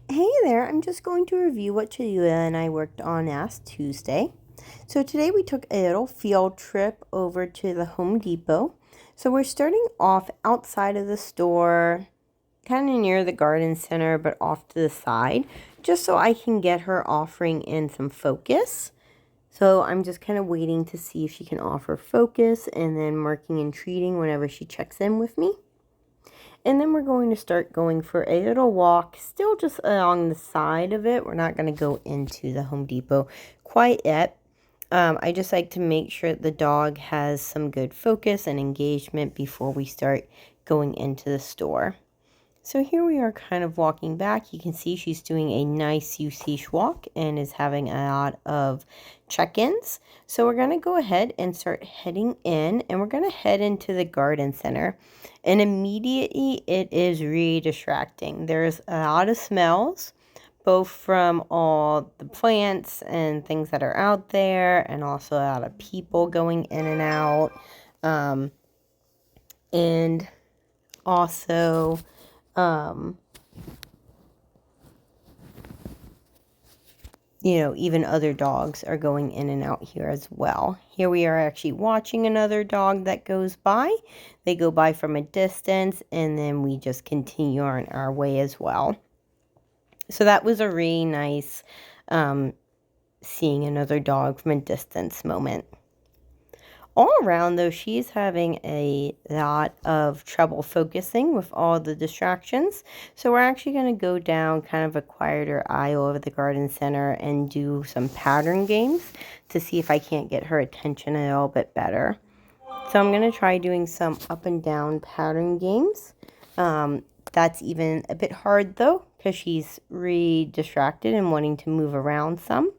Hey there, I'm just going to review what Cholula and I worked on last Tuesday. So today we took a little field trip over to the Home Depot. So we're starting off outside of the store, kind of near the garden center, but off to the side, just so I can get her offering in some focus. So I'm just kind of waiting to see if she can offer focus and then marking and treating whenever she checks in with me. And then we're going to start going for a little walk, still just along the side of it. We're not going to go into the Home Depot quite yet. I just like to make sure that the dog has some good focus and engagement before we start going into the store. So here we are kind of walking back. You can see she's doing a nice usage walk and is having a lot of check-ins. So we're going to go ahead and start heading in, and we're going to head into the garden center. And immediately it is really distracting. There's a lot of smells, both from all the plants and things that are out there, and also a lot of people going in and out. And also... even other dogs are going in and out here as well. Here we are actually watching another dog that goes by. They go by from a distance, and then we just continue on our way as well. So that was a really nice seeing another dog from a distance moment. All around, though, she's having a lot of trouble focusing with all the distractions. So we're actually going to go down kind of a quieter aisle of the garden center and do some pattern games to see if I can't get her attention a little bit better. So I'm going to try doing some up and down pattern games. That's even a bit hard, though, because she's really distracted and wanting to move around some.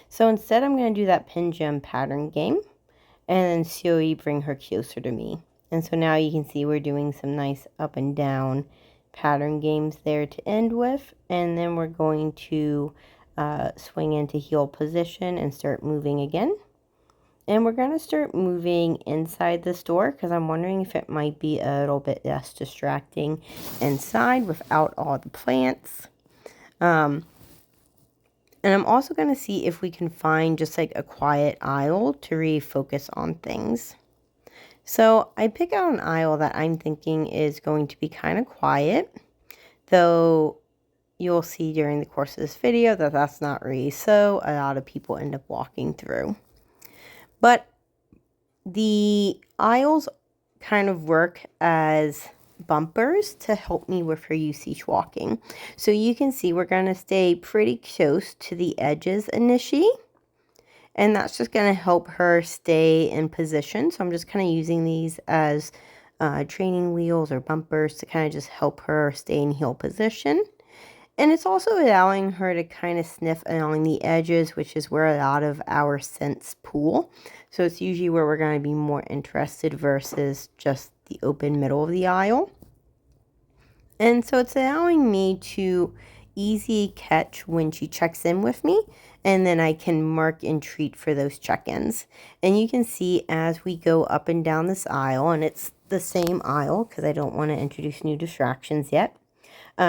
So instead, I'm going to do that pin jam pattern game, and then slowly bring her closer to me. And so now you can see we're doing some nice up and down pattern games there to end with. And then we're going to swing into heel position and start moving again. And we're going to start moving inside the store because I'm wondering if it might be a little bit less distracting inside without all the plants. And I'm also going to see if we can find just like a quiet aisle to refocus on things. So I pick out an aisle that I'm thinking is going to be kind of quiet, though you'll see during the course of this video that that's not really so. A lot of people end up walking through. But the aisles kind of work as bumpers to help me with her usage walking. So you can see we're going to stay pretty close to the edges initially, and that's just going to help her stay in position. So I'm just kind of using these as training wheels or bumpers to kind of just help her stay in heel position. And it's also allowing her to kind of sniff along the edges, which is where a lot of our scents pool. So it's usually where we're going to be more interested versus just the open middle of the aisle. And so it's allowing me to easy catch when she checks in with me, and then I can mark and treat for those check-ins. And you can see as we go up and down this aisle, and it's the same aisle because I don't want to introduce new distractions yet,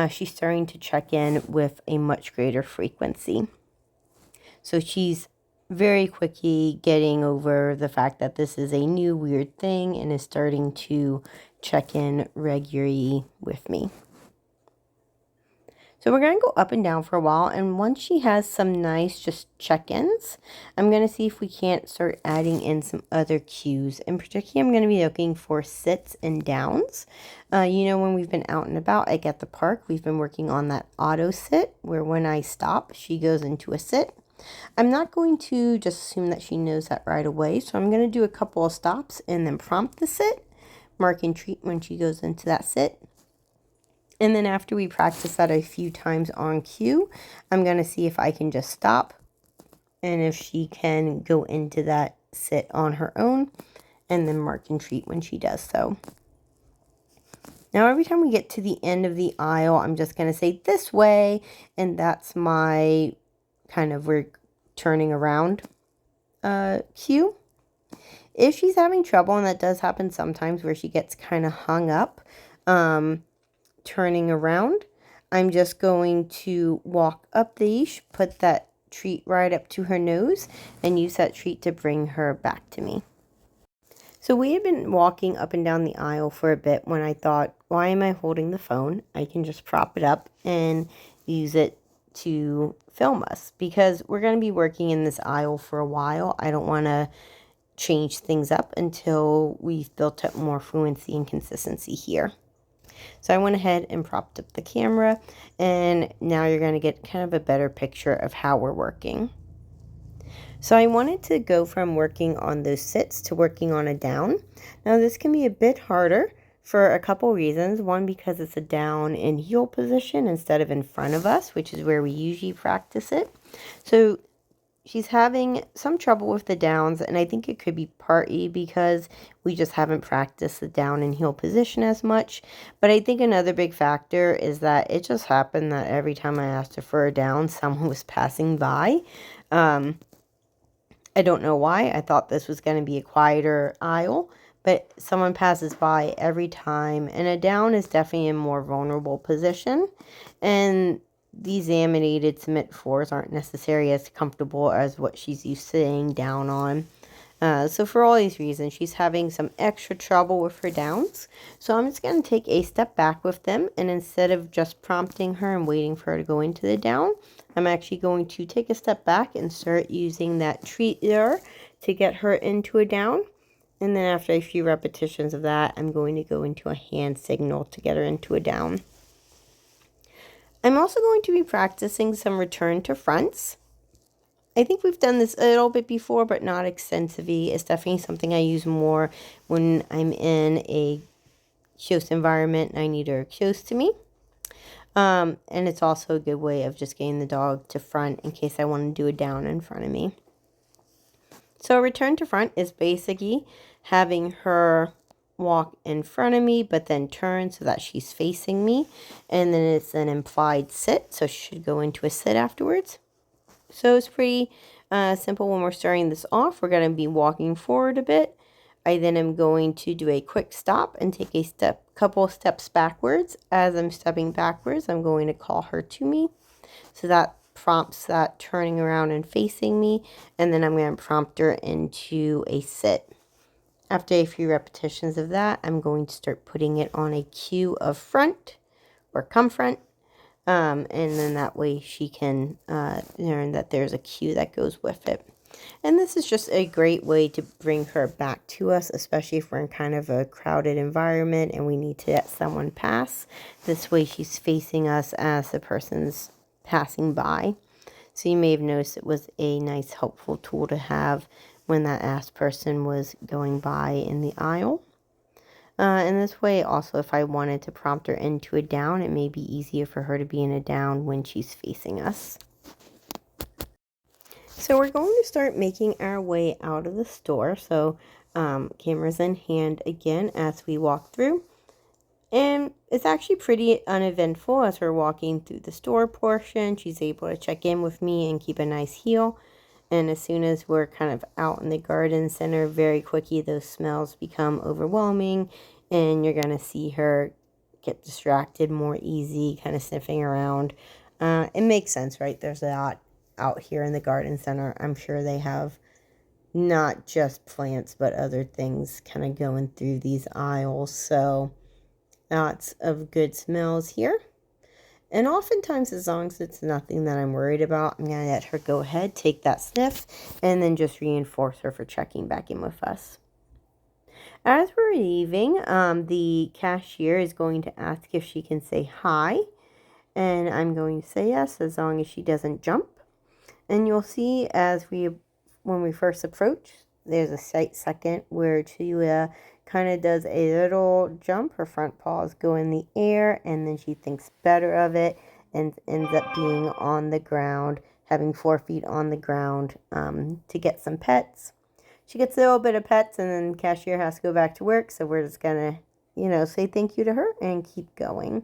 she's starting to check in with a much greater frequency. So she's very quickly getting over the fact that this is a new weird thing and is starting to check in regularly with me. So we're going to go up and down for a while, and once she has some nice just check-ins, I'm going to see if we can't start adding in some other cues. In particular, I'm going to be looking for sits and downs. When we've been out and about, like at the park, we've been working on that auto sit, where when I stop, she goes into a sit. I'm not going to just assume that she knows that right away, so I'm going to do a couple of stops and then prompt the sit, mark and treat when she goes into that sit. And then after we practice that a few times on cue, I'm going to see if I can just stop and if she can go into that sit on her own, and then mark and treat when she does so. Now every time we get to the end of the aisle, I'm just going to say this way, and that's my kind of we're turning around cue. If she's having trouble, and that does happen sometimes where she gets kind of hung up, turning around, I'm just going to walk up the leash, put that treat right up to her nose, and use that treat to bring her back to me. So we had been walking up and down the aisle for a bit when I thought, why am I holding the phone? I can just prop it up and use it to film us because we're going to be working in this aisle for a while. I don't want to change things up until we've built up more fluency and consistency here. So I went ahead and propped up the camera, and now you're going to get kind of a better picture of how we're working. So I wanted to go from working on those sits to working on a down. Now this can be a bit harder for a couple reasons. One, because it's a down in heel position instead of in front of us, which is where we usually practice it. So she's having some trouble with the downs, and I think it could be partly because we just haven't practiced the down and heel position as much. But I think another big factor is that it just happened that every time I asked her for a down, someone was passing by. I don't know why. I thought this was going to be a quieter aisle, but someone passes by every time, and a down is definitely a more vulnerable position, and these laminated cement floors aren't necessarily as comfortable as what she's used to sitting down on. So for all these reasons, she's having some extra trouble with her downs. So I'm just going to take a step back with them, and instead of just prompting her and waiting for her to go into the down, I'm actually going to take a step back and start using that treat there to get her into a down. And then after a few repetitions of that, I'm going to go into a hand signal to get her into a down. I'm also going to be practicing some return to fronts. I think we've done this a little bit before, but not extensively. It's definitely something I use more when I'm in a close environment and I need her close to me. And it's also a good way of just getting the dog to front in case I want to do a down in front of me. So return to front is basically having her walk in front of me, but then turn so that she's facing me. And then it's an implied sit, so she should go into a sit afterwards. So it's pretty simple when we're starting this off. We're going to be walking forward a bit. I then am going to do a quick stop and take a couple steps backwards. As I'm stepping backwards, I'm going to call her to me. So that prompts that turning around and facing me. And then I'm going to prompt her into a sit. After a few repetitions of that, I'm going to start putting it on a cue of front or come front. And then that way she can learn that there's a cue that goes with it. And this is just a great way to bring her back to us, especially if we're in kind of a crowded environment and we need to let someone pass. This way she's facing us as the person's passing by. So you may have noticed it was a nice helpful tool to have when that last person was going by in the aisle. In this way, also, if I wanted to prompt her into a down, it may be easier for her to be in a down when she's facing us. So we're going to start making our way out of the store. So cameras in hand again as we walk through. And it's actually pretty uneventful as we're walking through the store portion. She's able to check in with me and keep a nice heel. And as soon as we're kind of out in the garden center, very quickly those smells become overwhelming. And you're going to see her get distracted more easy, kind of sniffing around. It makes sense, right? There's a lot out here in the garden center. I'm sure they have not just plants, but other things kind of going through these aisles. So lots of good smells here. And oftentimes, as long as it's nothing that I'm worried about, I'm going to let her go ahead, take that sniff, and then just reinforce her for checking back in with us. As we're leaving, the cashier is going to ask if she can say hi. And I'm going to say yes, as long as she doesn't jump. And you'll see when we first approach, there's a slight second where Cholula kind of does a little jump. Her front paws go in the air, and then she thinks better of it and ends up being on the ground, having 4 feet on the ground to get some pets. She gets a little bit of pets, and then the cashier has to go back to work, so we're just going to, say thank you to her and keep going.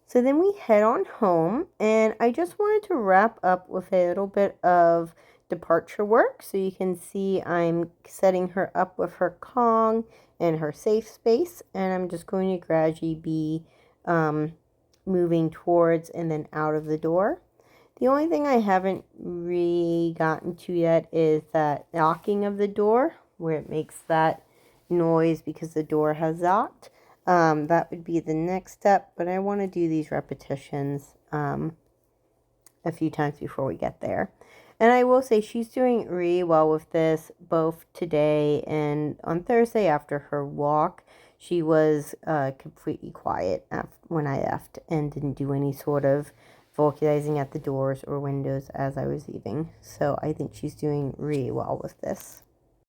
So then we head on home, and I just wanted to wrap up with a little bit of departure work. So you can see I'm setting her up with her Kong and her safe space, and I'm just going to gradually be moving towards and then out of the door. The only thing I haven't really gotten to yet is that knocking of the door, where it makes that noise because the door has locked. That would be the next step, but I want to do these repetitions a few times before we get there. And I will say she's doing really well with this, both today and on Thursday after her walk. She was completely quiet when I left and didn't do any sort of vocalizing at the doors or windows as I was leaving. So I think she's doing really well with this.